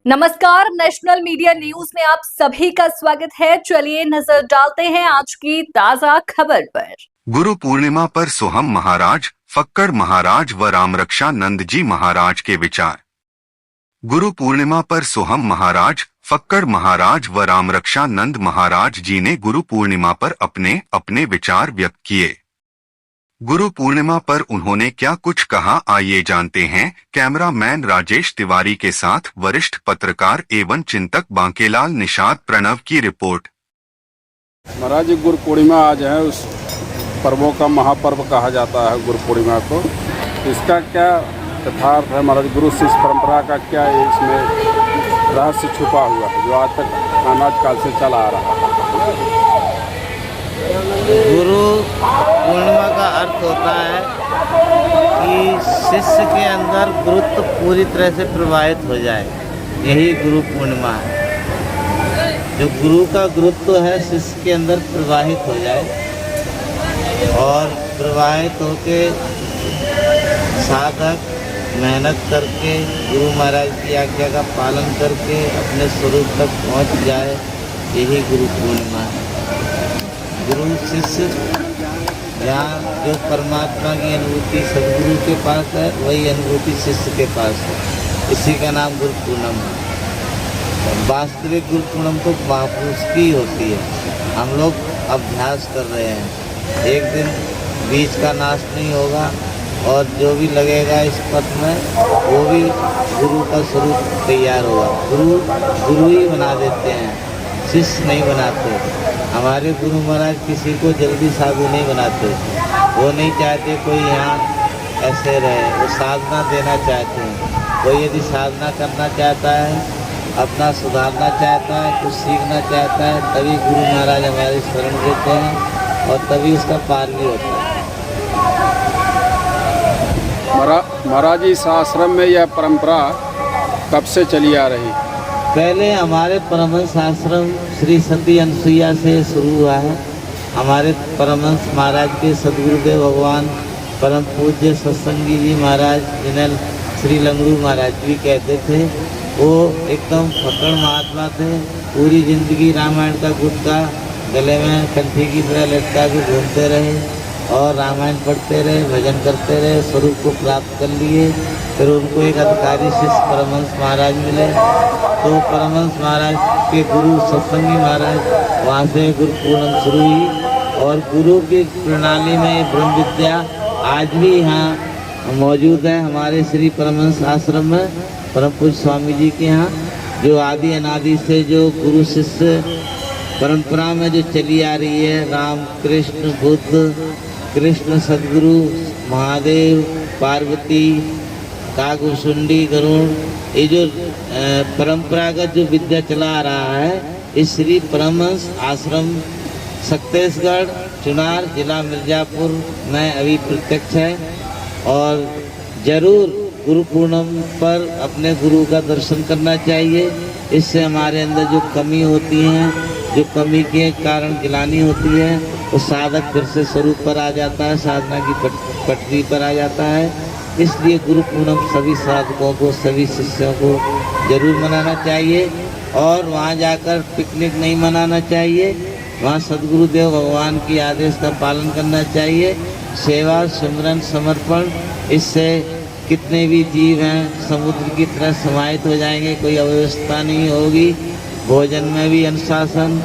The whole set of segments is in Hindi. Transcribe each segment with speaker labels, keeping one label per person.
Speaker 1: नमस्कार, नेशनल मीडिया न्यूज में आप सभी का स्वागत है। चलिए नजर डालते हैं आज की ताजा खबर पर।
Speaker 2: गुरु पूर्णिमा पर सोहम महाराज, फक्कड़ महाराज व रामरक्षानंद जी महाराज के विचार। गुरु पूर्णिमा पर सोहम महाराज, फक्कड़ महाराज व रामरक्षानंद महाराज जी ने गुरु पूर्णिमा पर अपने अपने विचार व्यक्त किए। गुरु पूर्णिमा पर उन्होंने क्या कुछ कहा, आइए जानते हैं। कैमरामैन राजेश तिवारी के साथ वरिष्ठ पत्रकार एवं चिंतक बांकेलाल निषाद प्रणव की रिपोर्ट।
Speaker 3: महाराज गुरु पूर्णिमा आज है, उस पर्वों का महापर्व कहा जाता है गुरु पूर्णिमा को। इसका क्या यथार्थ है महाराज? गुरु शिष्य परंपरा का क्या इसमें रहस्य छुपा हुआ है जो आज तक अनाद काल से चला आ रहा है?
Speaker 4: गुरु पूर्णिमा का अर्थ होता है कि शिष्य के अंदर गुरुत्व पूरी तरह से प्रवाहित हो जाए, यही गुरु पूर्णिमा है। जो गुरु का गुरुत्व है शिष्य के अंदर प्रवाहित हो जाए और प्रवाहित होके साधक मेहनत करके गुरु महाराज की आज्ञा का पालन करके अपने स्वरूप तक पहुंच जाए, यही गुरु पूर्णिमा है। गुरु शिष्य जहाँ जो परमात्मा की अनुभूति सदगुरु के पास है, वही अनुभूति शिष्य के पास है। इसी का नाम गुरु पूर्णिम है। वास्तविक गुरु पूर्णिम तो महापुरुष की होती है। हम लोग अभ्यास कर रहे हैं, एक दिन बीज का नाश नहीं होगा और जो भी लगेगा इस पथ में वो भी गुरु का स्वरूप तैयार होगा। गुरु ही बना देते हैं, शिष्य नहीं बनाते। हमारे गुरु महाराज किसी को जल्दी साधु नहीं बनाते। वो नहीं चाहते कोई यहाँ ऐसे रहे, वो साधना देना चाहते हैं। कोई यदि साधना करना चाहता है, अपना सुधारना चाहता है, कुछ सीखना चाहता है, तभी गुरु महाराज हमारी शरण देते हैं और तभी उसका पार भी होता है।
Speaker 3: महाराज इस आश्रम में यह परंपरा कब से चली आ रही?
Speaker 4: पहले हमारे परमहंस आश्रम श्री सती अनसुईया से शुरू हुआ है। हमारे परमहंस महाराज के सदगुरुदेव भगवान परम पूज्य सत्संगी जी महाराज, जिन्हें श्री लंगड़ू महाराज भी कहते थे, वो एकदम फक्कड़ महात्मा थे। पूरी जिंदगी रामायण का गुटका गले में कंठी की तरह लटका के घूमते रहे और रामायण पढ़ते रहे, भजन करते रहे, स्वरूप को प्राप्त कर लिए। फिर उनको एक अधिकारी शिष्य परमहंस महाराज मिले, तो परमहंस महाराज के गुरु सत्संगी महाराज, वहाँ से गुरु पूर्णिमा शुरू हुई और गुरु की प्रणाली में ब्रह्म विद्या आज भी यहाँ मौजूद है। हमारे श्री परमहंस आश्रम में परम पूज्य स्वामी जी के यहाँ जो आदि अनादि से जो गुरु शिष्य परंपरा में जो चली आ रही है, राम कृष्ण बुद्ध कृष्ण सदगुरु महादेव पार्वती कागभूषुंडी गरुड़, ये जो परंपरागत जो विद्या चला आ रहा है, इस श्री परमहंस आश्रम छत्तीसगढ़ चुनार जिला मिर्जापुर में अभी प्रत्यक्ष है। और जरूर गुरु पूर्णिमा पर अपने गुरु का दर्शन करना चाहिए। इससे हमारे अंदर जो कमी होती है, जो कमी के कारण गिलानी होती है, वो साधक फिर से स्वरूप पर आ जाता है, साधना की पटरी पर आ जाता है। इसलिए गुरु पूर्णिमा सभी साधकों को, सभी शिष्यों को जरूर मनाना चाहिए और वहाँ जाकर पिकनिक नहीं मनाना चाहिए। वहाँ सदगुरुदेव भगवान की आदेश का पालन करना चाहिए। सेवा सिमरन समर्पण, इससे कितने भी जीव हैं समुद्र की तरह समाहित हो जाएंगे, कोई अव्यवस्था नहीं होगी। भोजन में भी अनुशासन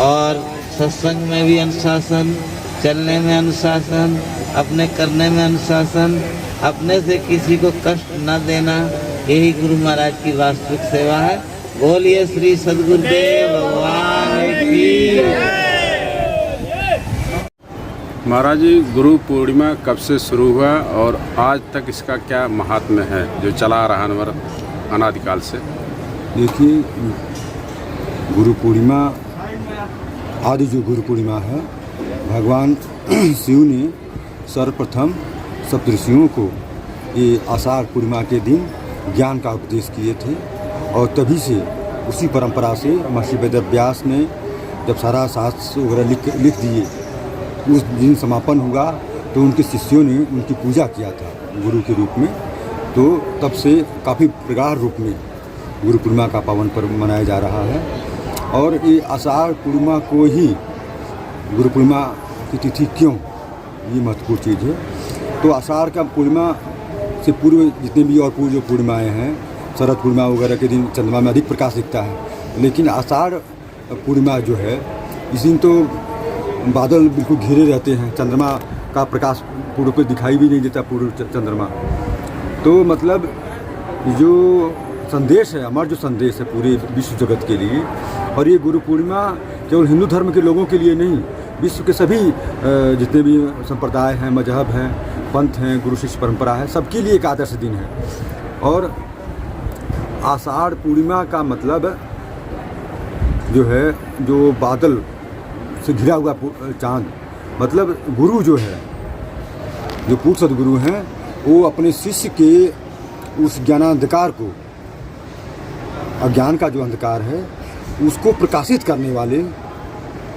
Speaker 4: और सत्संग में भी अनुशासन, चलने में अनुशासन, अपने करने में अनुशासन, अपने से किसी को कष्ट न देना, यही गुरु महाराज की वास्तविक सेवा है। बोलिए श्री सदगुरुदेव भगवान की।
Speaker 3: महाराज जी गुरु पूर्णिमा कब से शुरू हुआ और आज तक इसका क्या महात्म्य है जो चला आ रहा है अनादिकाल से?
Speaker 5: देखिए, गुरु पूर्णिमा आदि जो गुरु पूर्णिमा है, भगवान शिव ने सर्वप्रथम सप्तऋषियों को ये आषाढ़ पूर्णिमा के दिन ज्ञान का उपदेश किए थे और तभी से उसी परंपरा से महर्षि वेदव्यास ने जब सारा शास्त्र वगैरह लिख दिए, उस दिन समापन हुआ तो उनके शिष्यों ने उनकी पूजा किया था गुरु के रूप में। तो तब से काफ़ी प्रगाढ़ रूप में गुरु पूर्णिमा का पावन पर्व मनाया जा रहा है। और ये आषाढ़ पूर्णिमा को ही गुरु पूर्णिमा की तिथि क्यों, ये महत्वपूर्ण चीज़ है। तो आषाढ़ का पूर्णिमा से पूर्व जितने भी और पूर्व जो पूर्णिमाएँ हैं, शरद पूर्णिमा वगैरह के दिन चंद्रमा में अधिक प्रकाश दिखता है, लेकिन आषाढ़ पूर्णिमा जो है इस दिन तो बादल बिल्कुल घिरे रहते हैं, चंद्रमा का प्रकाश पूर्व पे दिखाई भी नहीं देता, पूर्व चंद्रमा। तो मतलब जो संदेश है, हमारा जो संदेश है पूरे विश्व जगत के लिए, और ये गुरु पूर्णिमा केवल हिंदू धर्म के लोगों के लिए नहीं, विश्व के सभी जितने भी संप्रदाय हैं, मजहब हैं, पंथ हैं, गुरु शिष्य परंपरा है, सबके लिए एक आदर्श दिन है। और आषाढ़ पूर्णिमा का मतलब जो है, जो बादल से घिरा हुआ चांद, मतलब गुरु जो है, जो पूर्ण सदगुरु हैं, वो अपने शिष्य के उस ज्ञानांधकार को, अज्ञान का जो अंधकार है उसको प्रकाशित करने वाले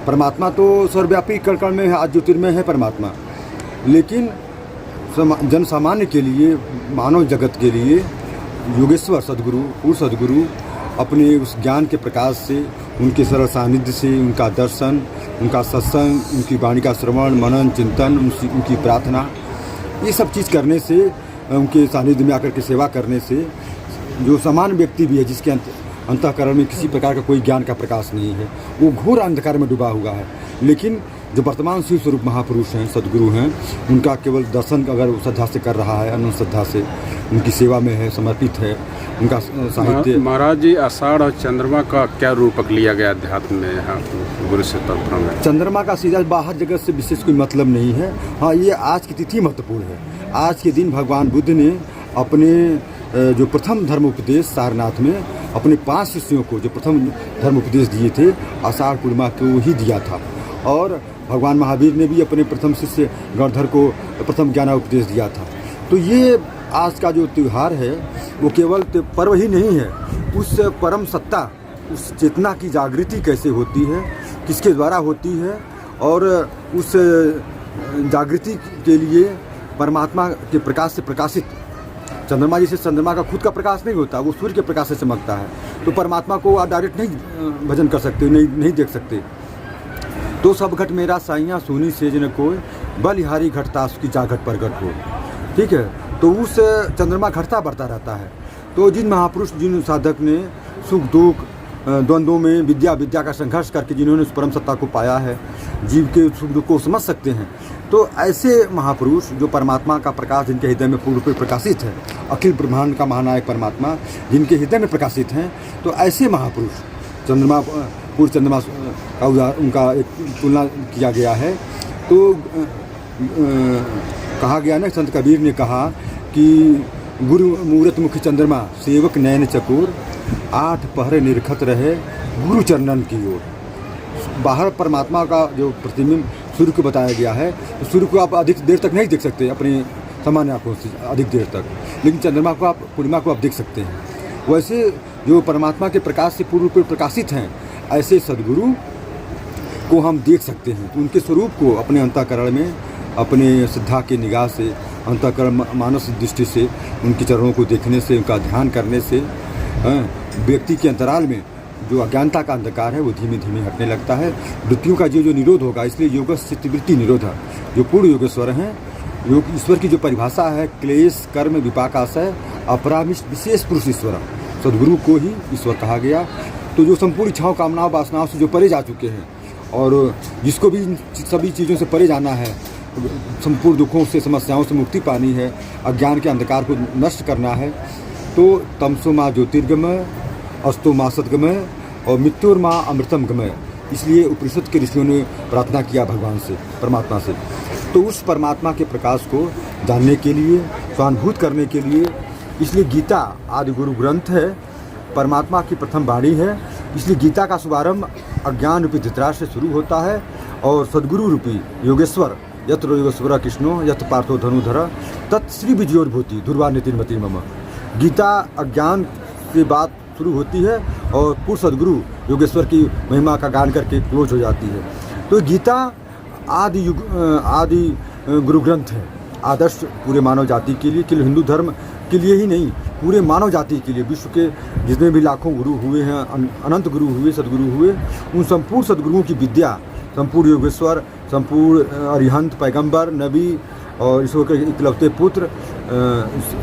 Speaker 5: परमात्मा। तो सर्वव्यापी कण में है, आज ज्योतिर्मय है परमात्मा, लेकिन जन सामान्य के लिए, मानव जगत के लिए योगेश्वर सदगुरु, पूर्ण सदगुरु अपने उस ज्ञान के प्रकाश से, उनके सरल सानिध्य से, उनका दर्शन, उनका सत्संग, उनकी वाणी का श्रवण, मनन, चिंतन, उनकी प्रार्थना, ये सब चीज़ करने से, उनके सानिध्य में आकर के सेवा करने से, जो सामान्य व्यक्ति भी है जिसके अंतःकरण में किसी प्रकार का कोई ज्ञान का प्रकाश नहीं है, वो घोर अंधकार में डूबा हुआ है। लेकिन जो वर्तमान शिव स्वरूप महापुरुष हैं, सदगुरु हैं, उनका केवल दर्शन अगर श्रद्धा से कर रहा है, अनंत श्रद्धा से उनकी सेवा में है, समर्पित है, उनका साहित्य।
Speaker 3: महाराज जी, आषाढ़ और चंद्रमा का क्या रूपक लिया गया अध्यात्म में यहाँ गुरु से परंपरा में?
Speaker 5: चंद्रमा का सीधा बाहर जगत से विशेष कोई मतलब नहीं है। हाँ, ये आज की तिथि महत्वपूर्ण है। आज के दिन भगवान बुद्ध ने अपने जो प्रथम धर्म उपदेश सारनाथ में अपने 5 शिष्यों को जो प्रथम धर्म उपदेश दिए थे, आषाढ़ पूर्णिमा को ही दिया था। और भगवान महावीर ने भी अपने प्रथम शिष्य गणधर को प्रथम ज्ञान उपदेश दिया था। तो ये आज का जो त्यौहार है वो केवल पर्व ही नहीं है, उस परम सत्ता, उस चेतना की जागृति कैसे होती है, किसके द्वारा होती है, और उस जागृति के लिए परमात्मा के प्रकाश से प्रकाशित, चंद्रमा जैसे चंद्रमा का खुद का प्रकाश नहीं होता, वो सूर्य के प्रकाश से चमकता है, तो परमात्मा को आप डायरेक्ट नहीं भजन कर सकते, नहीं देख सकते। तो सब घट मेरा साइयाँ सुनी सेज न कोई, बलिहारी घटता उसकी जागट प्रगट हो। ठीक है, तो उस चंद्रमा घटता बढ़ता रहता है। तो जिन महापुरुष, जिन साधक ने सुख दुख द्वंद्वों में विद्या का संघर्ष करके जिन्होंने उस परम सत्ता को पाया है, जीव के सुख दुख को समझ सकते हैं, तो ऐसे महापुरुष जो परमात्मा का प्रकाश जिनके हृदय में पूर्ण रूप में प्रकाशित है, अखिल ब्रह्मांड का महानायक परमात्मा जिनके हृदय में प्रकाशित हैं, तो ऐसे महापुरुष चंद्रमा, पूर्ण चंद्रमा का उनका एक तुलना किया गया है। तो कहा गया ना, संत कबीर ने कहा कि गुरु मूरत मुखी चंद्रमा, सेवक नयन चकोर, 8 पहर निरखत रहे गुरु चरणन की ओर। बाहर परमात्मा का जो प्रतिबिंब सूर्य को बताया गया है, तो सूर्य को आप अधिक देर तक नहीं देख सकते अपने सामान्य आंखों से, अधिक देर तक, लेकिन चंद्रमा को आप, पूर्णिमा को आप देख सकते हैं। वैसे जो परमात्मा के प्रकाश से पूर्ण रूप में प्रकाशित हैं, ऐसे सदगुरु को हम देख सकते हैं। तो उनके स्वरूप को अपने अंतःकरण में, अपने श्रद्धा की निगाह से, अंतःकरण मानस दृष्टि से, उनके चरणों को देखने से, उनका ध्यान करने से व्यक्ति के अंतराल में जो अज्ञानता का अंधकार है वो धीमे धीमे हटने लगता है। वृत्तियों का जो निरोध होगा, इसलिए योग चित्तवृत्ति निरोध, जो पूर्ण योगेश्वर हैं, योग ईश्वर की जो परिभाषा है, क्लेश कर्म विपाक आशय अपरामिष्ट विशेष पुरुष ईश्वर, सदगुरु को ही ईश्वर कहा गया। तो जो संपूर्ण इच्छाओं कामनाओं वासनाओं से जो परे जा चुके हैं, और जिसको भी सभी चीज़ों से परे जाना है, संपूर्ण दुखों से, समस्याओं से मुक्ति पानी है, अज्ञान के अंधकार को नष्ट करना है, तो तमसो माँ ज्योतिर्गमय, अस्तो माँ सद्गमय और मृत्युर्मा अमृतम गमय। इसलिए उपनिषद के ऋषियों ने प्रार्थना किया भगवान से, परमात्मा से। तो उस परमात्मा के प्रकाश को जानने के लिए, स्वानुभूत करने के लिए, इसलिए गीता आदि गुरु ग्रंथ है, परमात्मा की प्रथम वाणी है। इसलिए गीता का शुभारंभ अज्ञान रूपी धृतराष्ट्र से शुरू होता है, और सद्गुरु रूपी योगेश्वर, यत्र योगेश्वर कृष्णो यत्र पार्थो धनुधर तत् श्री विजयोर्भूति ध्रुवा नितिर्मति मम। गीता अज्ञान से बात शुरू होती है और पूर्ण सद्गुरु योगेश्वर की महिमा का गान करके क्लोज हो जाती है। तो गीता आदि गुरु ग्रंथ है, आदर्श पूरे मानव जाति के लिए, केवल हिंदू धर्म के लिए ही नहीं, पूरे मानव जाति के लिए, विश्व के जितने भी लाखों गुरु हुए हैं, अनंत गुरु हुए, सदगुरु हुए, उन संपूर्ण सदगुरुओं की विद्या, संपूर्ण योगेश्वर, संपूर्ण अरिहंत, पैगंबर, नबी और ईश्वर के इकलौते पुत्र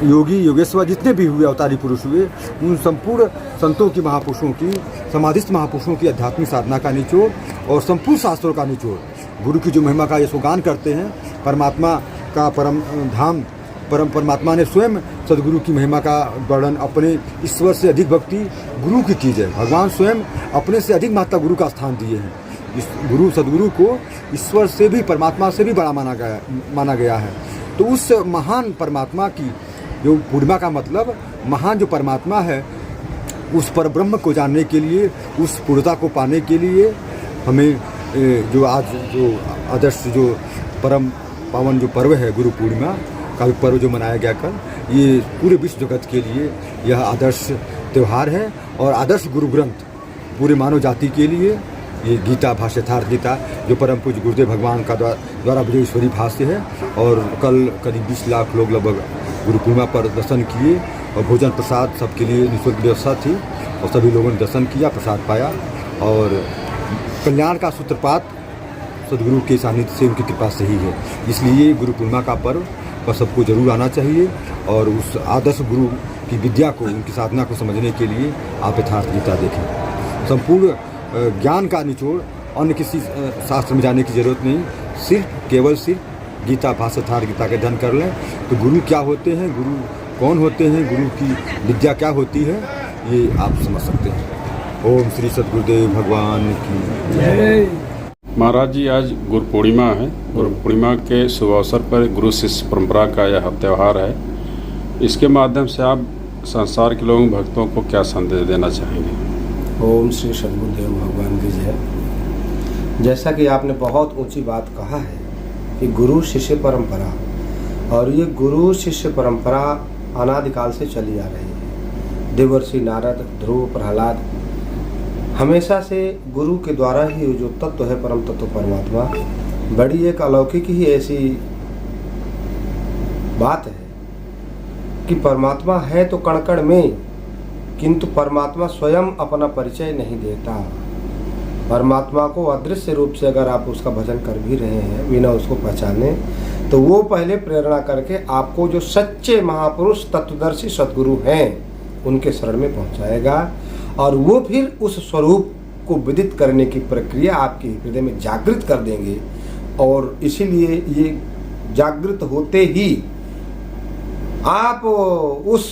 Speaker 5: योगी, योगेश्वर, जितने भी हुए अवतारी पुरुष हुए, उन संपूर्ण संतों की, महापुरुषों की, समाधिस्थ महापुरुषों की आध्यात्मिक साधना का निचोड़ और संपूर्ण शास्त्रों का निचोड़, गुरु की जो महिमा का यशोगान करते हैं, परमात्मा का परम धाम, परमात्मा ने स्वयं सदगुरु की महिमा का वर्णन अपने ईश्वर से अधिक भक्ति गुरु की चीज़ है। भगवान स्वयं अपने से अधिक महत्ता गुरु का स्थान दिए हैं। इस गुरु सदगुरु को ईश्वर से भी, परमात्मा से भी बड़ा माना गया है। तो उस महान परमात्मा की जो पूर्णिमा का मतलब, महान जो परमात्मा है, उस पर ब्रह्म को जानने के लिए, उस पूर्णता को पाने के लिए हमें जो आज जो आदर्श जो परम पावन जो पर्व है गुरु पूर्णिमा का पर्व जो मनाया गया कल, ये पूरे विश्व जगत के लिए यह आदर्श त्यौहार है और आदर्श गुरु ग्रंथ पूरे मानव जाति के लिए ये गीता, भाष्यर्थार्थ गीता, जो परम पूज्य गुरुदेव भगवान का द्वारा जो ईश्वरी भाष्य है। और कल करीब 20 लाख लोग लगभग गुरु पूर्णिमा पर दर्शन किए और भोजन प्रसाद सबके लिए निःशुल्क व्यवस्था थी और सभी लोगों ने दर्शन किया, प्रसाद पाया और कल्याण का सूत्रपात सदगुरु के सानिध्य से, उनकी कृपा से ही है। इसलिए गुरु पूर्णिमा का पर्व पर सबको जरूर आना चाहिए और उस आदर्श गुरु की विद्या को, उनकी साधना को समझने के लिए आप यथार्थ गीता देखें। संपूर्ण ज्ञान का निचोड़ अन्य किसी शास्त्र में जाने की जरूरत नहीं, केवल सिर्फ गीता, भाष्यर्थार्थ गीता के अध्ययन कर लें तो गुरु क्या होते हैं, गुरु कौन होते हैं, गुरु की विद्या क्या होती है, ये आप समझ सकते हैं। ओम श्री सद्गुरुदेव भगवान की जय।
Speaker 3: महाराज जी, आज गुरु पूर्णिमा है। गुरु पूर्णिमा के शुभ अवसर पर गुरु शिष्य परंपरा का यह त्यौहार है। इसके माध्यम से आप संसार के लोगों, भक्तों को क्या संदेश देना चाहेंगे?
Speaker 6: ओम श्री सद्गुरुदेव भगवान की जय। जैसा कि आपने बहुत ऊंची बात कहा है कि गुरु शिष्य परंपरा, और ये गुरु शिष्य परंपरा अनादिकाल से चली आ रही है। देवर्षि नारद, ध्रुव, प्रहलाद, हमेशा से गुरु के द्वारा ही जो तत्व है, परम तत्व परमात्मा, बड़ी एक अलौकिक ही ऐसी बात है कि परमात्मा है तो कण कण में, किंतु परमात्मा स्वयं अपना परिचय नहीं देता। परमात्मा को अदृश्य रूप से अगर आप उसका भजन कर भी रहे हैं बिना उसको पहचाने, तो वो पहले प्रेरणा करके आपको जो सच्चे महापुरुष तत्वदर्शी सद्गुरु हैं उनके शरण में पहुंचाएगा और वो फिर उस स्वरूप को विदित करने की प्रक्रिया आपके हृदय में जागृत कर देंगे। और इसीलिए ये जागृत होते ही आप उस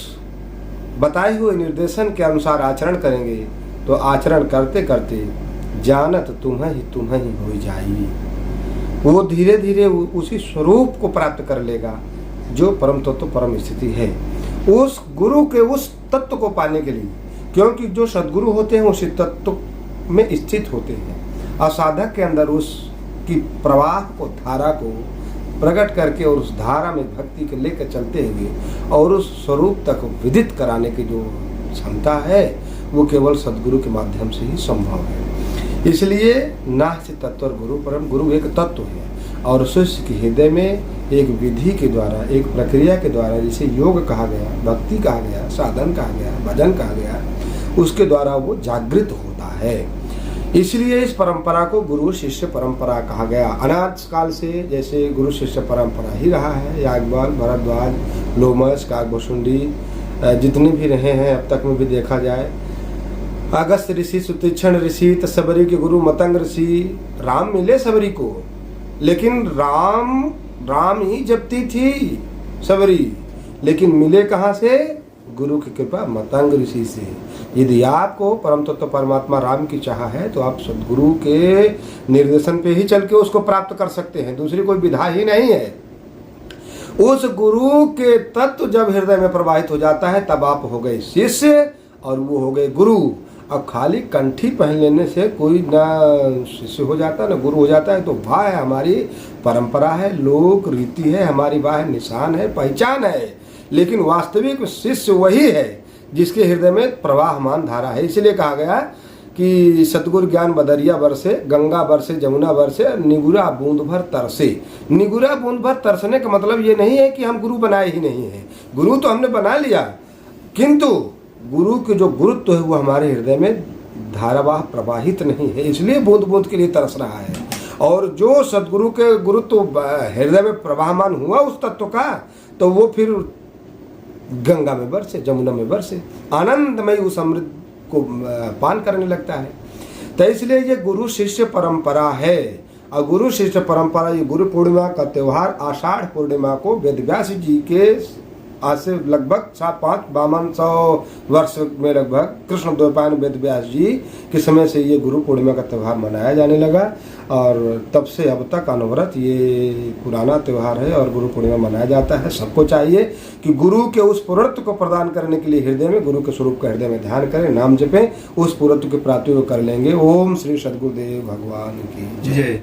Speaker 6: बताए हुए निर्देशन के अनुसार आचरण करेंगे, तो आचरण करते करते जानत तुम्हें ही हो जाएगी। वो धीरे धीरे उसी स्वरूप को प्राप्त कर लेगा जो परम तत्व परम स्थिति है। उस गुरु के उस तत्व को पाने के लिए, क्योंकि जो सद्गुरु होते हैं उसी तत्व में स्थित होते हैं, असाधक के अंदर उसकी प्रवाह को, धारा को प्रकट करके और उस धारा में भक्ति के लेकर चलते हुए और उस स्वरूप तक विदित कराने की जो क्षमता है वो केवल सद्गुरु के माध्यम से ही संभव है। इसलिए नास्ति तत्व गुरु परम, गुरु एक तत्व है और शिष्य के हृदय में एक विधि के द्वारा, एक प्रक्रिया के द्वारा, जिसे योग कहा गया, भक्ति कहा गया, साधन कहा गया, भजन कहा गया, उसके द्वारा वो जागृत होता है। इसलिए इस परंपरा को गुरु शिष्य परंपरा कहा गया। अनाद काल से जैसे गुरु शिष्य परंपरा ही रहा है, याज्ञवल्क्य, भरद्वाज, लोमश, काकभुशुंडी जितने भी रहे हैं अब तक में भी देखा जाए, अगस्त ऋषि, सुतीक्षण ऋषि, सबरी के गुरु मतंग ऋषि, राम मिले सबरी को, लेकिन राम ही जपती थी सबरी, लेकिन मिले कहाँ से? गुरु की कृपा मतंग ऋषि से। यदि आपको परम तत्व परमात्मा राम की चाह है तो आप सद्गुरु के निर्देशन पे ही चल के उसको प्राप्त कर सकते हैं, दूसरी कोई विधा ही नहीं है। उस गुरु के तत्व जब हृदय में प्रवाहित हो जाता है तब आप हो गए शिष्य और वो हो गए गुरु। अब खाली कंठी पहन लेने से कोई ना शिष्य हो जाता ना गुरु हो जाता है। तो वाह हमारी परंपरा है, लोक रीति है, हमारी वाह निशान है, पहचान है, लेकिन वास्तविक शिष्य वही है जिसके हृदय में प्रवाहमान धारा है। इसलिए कहा गया कि सतगुरु ज्ञान बदरिया बरसे, गंगा बरसे, जमुना बरसे, निगुरा बूंद भर तरसे। निगुरा बूंद भर तरसने का मतलब ये नहीं है कि हम गुरु बनाए ही नहीं है, गुरु तो हमने बना लिया, किंतु गुरु के जो गुरुत्व है वो हमारे हृदय में धारावाह प्रवाहित नहीं है, इसलिए बूंद बूंद के लिए तरस रहा है। और जो सदगुरु के गुरुत्व हृदय में प्रवाहमान हुआ उस तत्व का, तो वो फिर गंगा में बरसे, जमुना में बरसे, आनंदमय उस अमृत को पान करने लगता है। तो इसलिए ये गुरु शिष्य परंपरा है। और गुरु शिष्य परंपरा, ये गुरु पूर्णिमा का त्यौहार आषाढ़ पूर्णिमा को वेदव्यास जी के आज से लगभग 500 वर्ष में लगभग कृष्ण द्वैपायन वेदव्यास जी के समय से ये गुरु पूर्णिमा का त्यौहार मनाया जाने लगा। और तब से अब तक अनवरत ये पुराना त्यौहार है और गुरु पूर्णिमा मनाया जाता है। सबको चाहिए कि गुरु के उस पूर्णत्व को प्रदान करने के लिए हृदय में गुरु के स्वरूप का हृदय में ध्यान करें, नाम जपें, उस पूर्णत्व की प्राप्ति को कर लेंगे। ओम श्री सद्गुरुदेव भगवान की जय।